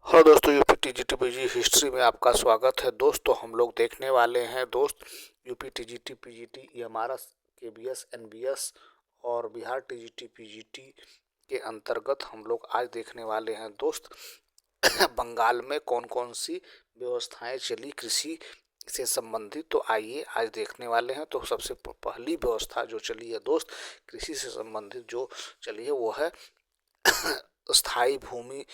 Hello दोस्तों, UP TGT history में आपका स्वागत है। दोस्तों हम लोग देखने वाले हैं यूपी टीजीटी पीजीटी, ये हमारा केबीएस एनबीएस और बिहार टीजीटी पीजीटी के अंतर्गत हम लोग आज देखने वाले हैं दोस्त बंगाल में कौन कौन सी व्यवस्थाएं चली कृषि से संबंधित। तो आइए आज देखने वाले हैं। तो सबसे पहली व्यवस्था जो चली है दोस्त कृषि से संबंधित जो चली है वो है स्थायी भूमि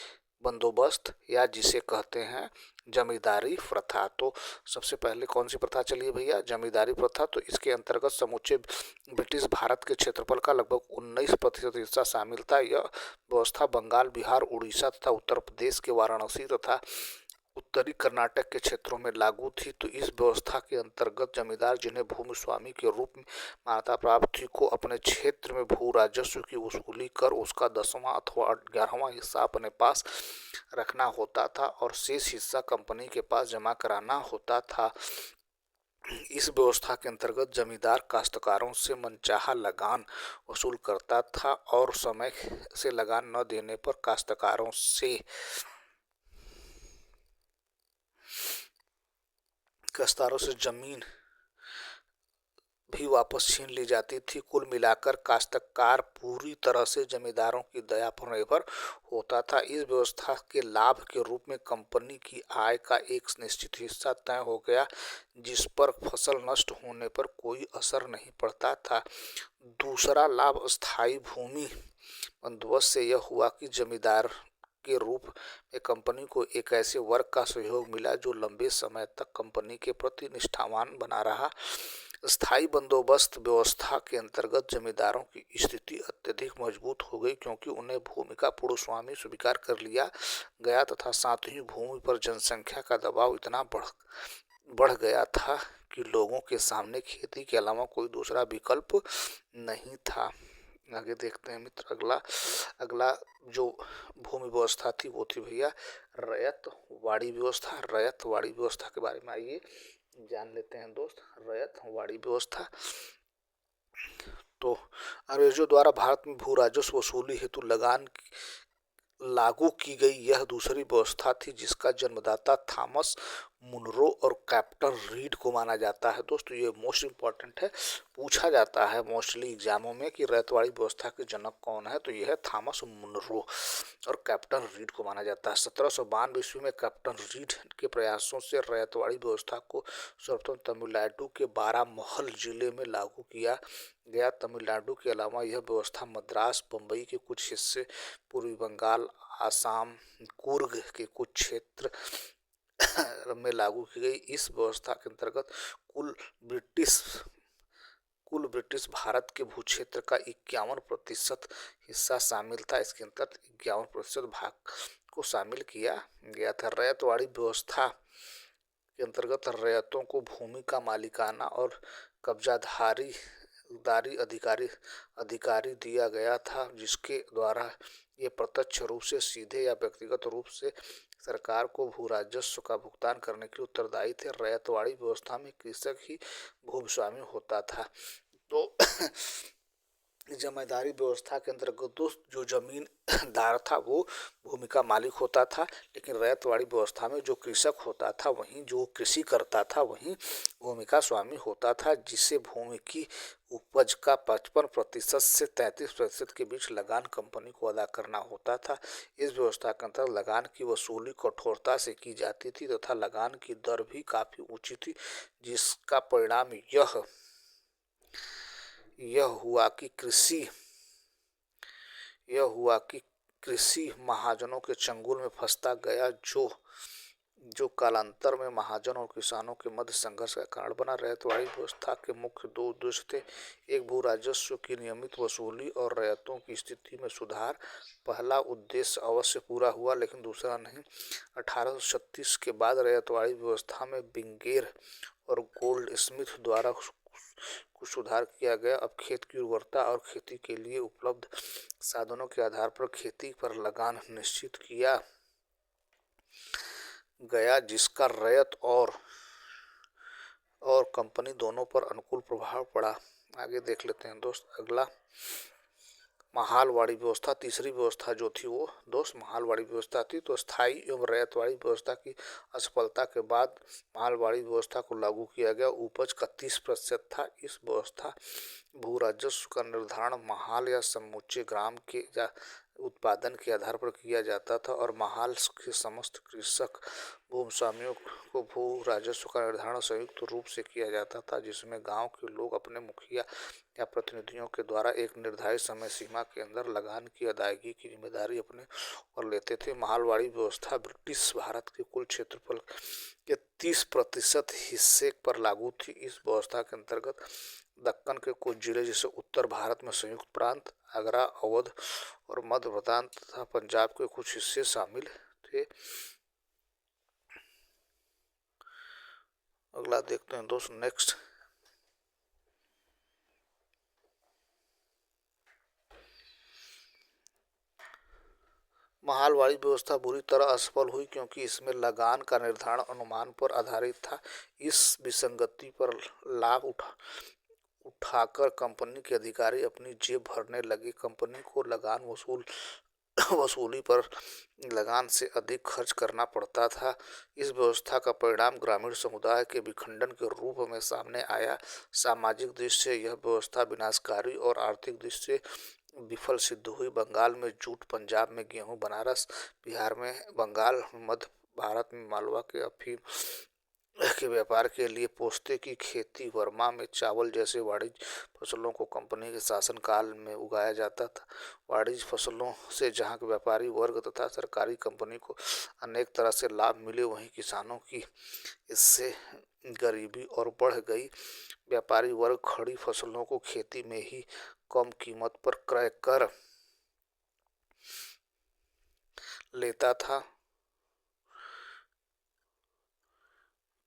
बंदोबस्त या जिसे कहते हैं जमींदारी प्रथा। तो सबसे पहले कौन सी प्रथा चली है भैया? जमींदारी प्रथा। तो इसके अंतर्गत समूचे ब्रिटिश भारत के क्षेत्रफल का लगभग 19% हिस्सा शामिल था। यह व्यवस्था बंगाल, बिहार, उड़ीसा तथा उत्तर प्रदेश के वाराणसी तथा उत्तरी कर्नाटक के क्षेत्रों में लागू थी। तो इस व्यवस्था के अंतर्गत जमींदार जिन्हें भूमि स्वामी के रूप में मान्यता प्राप्त थी को अपने क्षेत्र में भू राजस्व की वसूली कर उसका 10वां अथवा 11वां हिस्सा अपने पास रखना होता था और शेष हिस्सा कंपनी के पास जमा कराना होता था। इस व्यवस्था के अंतर्गत जमींदार काश्तकारों से मनचाहा लगान वसूल करता था और समय से लगान न देने पर काश्तकारों से जमीन भी वापस छीन ली जाती थी। कुल मिलाकर काश्तकार पूरी तरह से जमींदारों की दया पर निर्भर होता था। इस व्यवस्था के लाभ के रूप में कंपनी की आय का एक निश्चित हिस्सा तय हो गया, जिस पर फसल नष्ट होने पर कोई असर नहीं पड़ता था। दूसरा लाभ स्थायी भूमि बंदोबस्त से यह हुआ कि जमींदार के रूप में कंपनी को एक ऐसे वर्ग का सहयोग मिला जो लंबे समय तक कंपनी के प्रति निष्ठावान बना रहा। स्थायी बंदोबस्त व्यवस्था के अंतर्गत जमींदारों की स्थिति अत्यधिक मजबूत हो गई, क्योंकि उन्हें भूमि का पूर्ण स्वामी स्वीकार कर लिया गया तथा साथ ही भूमि पर जनसंख्या का दबाव इतना बढ़ गया था कि लोगों के सामने खेती के अलावा कोई दूसरा विकल्प नहीं था। आगे देखते हैं मित्र। अगला जो भूमि व्यवस्था थी वो थी भैया रैयतवाड़ी व्यवस्था। रैयतवाड़ी व्यवस्था के बारे में आइए जान लेते हैं दोस्त। रैयतवाड़ी व्यवस्था तो अंग्रेजों द्वारा भारत में भू राजस्व वसूली हेतु लगान लागू की गई यह दूसरी व्यवस्था थी, जिसका जन्मदाता थॉमस मुनरो और कैप्टन रीड को माना जाता है। दोस्तों ये मोस्ट इम्पॉर्टेंट है, पूछा जाता है मोस्टली एग्जामों में कि रैयतवाड़ी व्यवस्था के जनक कौन है। तो यह है थॉमस मुनरो और कैप्टन रीड को माना जाता है। 1792 ईस्वी में कैप्टन रीड के प्रयासों से रैयतवाड़ी व्यवस्था को सर्वप्रथम तमिलनाडु के बारामहल जिले में लागू किया गया। तमिलनाडु के अलावा यह व्यवस्था मद्रास, बम्बई के कुछ हिस्से, पूर्वी बंगाल, आसाम, कुर्ग के कुछ क्षेत्र में लागू की गई। इस व्यवस्था के अंतर्गत कुल ब्रिटिश भारत के भूक्षेत्र का 51% हिस्सा शामिल था। इसके अंतर्गत 51% भाग को शामिल किया गया था। रैयतवाड़ी व्यवस्था के अंतर्गत रैयतों को भूमि का मालिकाना और कब्जाधारी अधिकारी दिया गया था, जिसके द्वारा ये प्रत्यक्ष रूप से, सीधे या व्यक्तिगत रूप से सरकार को भू राजस्व का भुगतान करने के लिए उत्तरदायी थे। रैयतवाड़ी व्यवस्था में कृषक ही भूमि स्वामी होता था। तो जमींदारी व्यवस्था के अंतर्गत जो जमींदार था वो भूमि का मालिक होता था, लेकिन रैयतवाड़ी व्यवस्था में जो कृषक होता था, वहीं जो कृषि करता था, वहीं भूमि का स्वामी होता था, जिसे भूमि की उपज का 55% से 33% के बीच लगान कंपनी को अदा करना होता था। इस व्यवस्था के अंतर्गत लगान की वसूली कठोरता से की जाती थी तथा लगान की दर भी काफी ऊंची थी, जिसका परिणाम यह हुआ कि कृषि महाजनों के चंगुल में फंसता गया, जो कालांतर में महाजन और किसानों के मध्य संघर्ष का कारण बना। रैयतवाड़ी व्यवस्था के मुख्य दो उद्देश्य थे, एक भू राजस्व की नियमित वसूली और रैयतों की स्थिति में सुधार। पहला उद्देश्य अवश्य पूरा हुआ, लेकिन दूसरा नहीं। 1836 के बाद रैयतवाड़ी व्यवस्था में बिंगेर और गोल्डस्मिथ द्वारा कुछ सुधार किया गया। अब खेत की उर्वरता और खेती के लिए उपलब्ध साधनों के आधार पर खेती पर लगान निश्चित किया गया, जिसका रैयत और कंपनी दोनों पर अनुकूल प्रभाव पड़ा। आगे देख लेते हैं दोस्त। अगला महालवाड़ी व्यवस्था, तीसरी व्यवस्था जो थी वो दोस्त महालवाड़ी व्यवस्था थी। तो स्थायी एवं रैयतवाड़ी व्यवस्था की असफलता के बाद महालवाड़ी व्यवस्था को लागू किया गया। उपज का 30% था। इस व्यवस्था भू राजस्व का निर्धारण महाल या समूचे ग्राम के या उत्पादन के आधार पर किया जाता था और महाल के समस्त कृषक भूस्वामियों को भू राजस्व का निर्धारण संयुक्त रूप से किया जाता था, जिसमें गांव के लोग अपने मुखिया या प्रतिनिधियों के द्वारा एक निर्धारित समय सीमा के अंदर लगान की अदायगी की जिम्मेदारी अपने ऊपर लेते थे। महालवाड़ी व्यवस्था ब्रिटिश भारत के कुल क्षेत्रफल के 30% हिस्से पर लागू थी। इस व्यवस्था के अंतर्गत दक्कन के कुछ जिले जैसे उत्तर भारत में संयुक्त प्रांत, आगरा, अवध और मध्य प्रदेश तथा पंजाब के कुछ हिस्से शामिल थे। अगला देखते हैं दोस्त नेक्स्ट। महालवाड़ी व्यवस्था बुरी तरह असफल हुई क्योंकि इसमें लगान का निर्धारण अनुमान पर आधारित था। इस विसंगति पर लाभ उठाकर कंपनी के अधिकारी अपनी जेब भरने लगे। कंपनी को लगान वसूली पर लगान से अधिक खर्च करना पड़ता था। इस व्यवस्था का परिणाम ग्रामीण समुदाय के विखंडन के रूप में सामने आया। सामाजिक दृष्टि से यह व्यवस्था विनाशकारी और आर्थिक दृष्टि से विफल सिद्ध हुई। बंगाल में जूट, पंजाब में गेहूं, बनारस, बिहार में बंगाल, मध्य भारत में मालवा के अफीम के व्यापार के लिए पोस्ते की खेती, बर्मा में चावल जैसे वाणिज्य फसलों को कंपनी के शासनकाल में उगाया जाता था। वाणिज्य फसलों से जहां व्यापारी वर्ग तथा सरकारी कंपनी को अनेक तरह से लाभ मिले, वहीं किसानों की इससे गरीबी और बढ़ गई। व्यापारी वर्ग खड़ी फसलों को खेती में ही कम कीमत पर क्रय कर लेता था।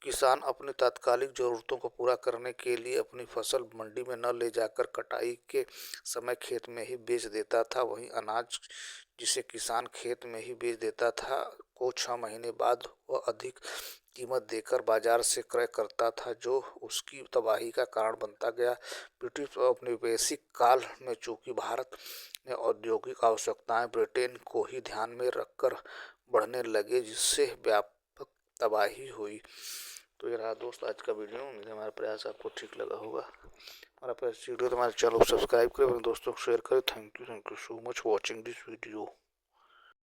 किसान अपनी तात्कालिक जरूरतों को पूरा करने के लिए अपनी फसल मंडी में न ले जाकर कटाई के समय खेत में ही बेच देता था। वहीं अनाज जिसे किसान खेत में ही बेच देता था को 6 महीने बाद वह अधिक कीमत देकर बाजार से क्रय करता था, जो उसकी तबाही का कारण बनता गया। ब्रिटिश औपनिवेशिक काल में चूंकि भारत में औद्योगिक आवश्यकताएं ब्रिटेन को ही ध्यान में रखकर बढ़ने लगे, जिससे व्यापक तबाही हुई। तो ये रहा दोस्त आज का वीडियो। उम्मीद है हमारा प्रयास आपको ठीक लगा होगा। हमारा प्रयास वीडियो तो हमारे चैनल को सब्सक्राइब करें, अपने दोस्तों को शेयर करें। Thank you so much for watching this video.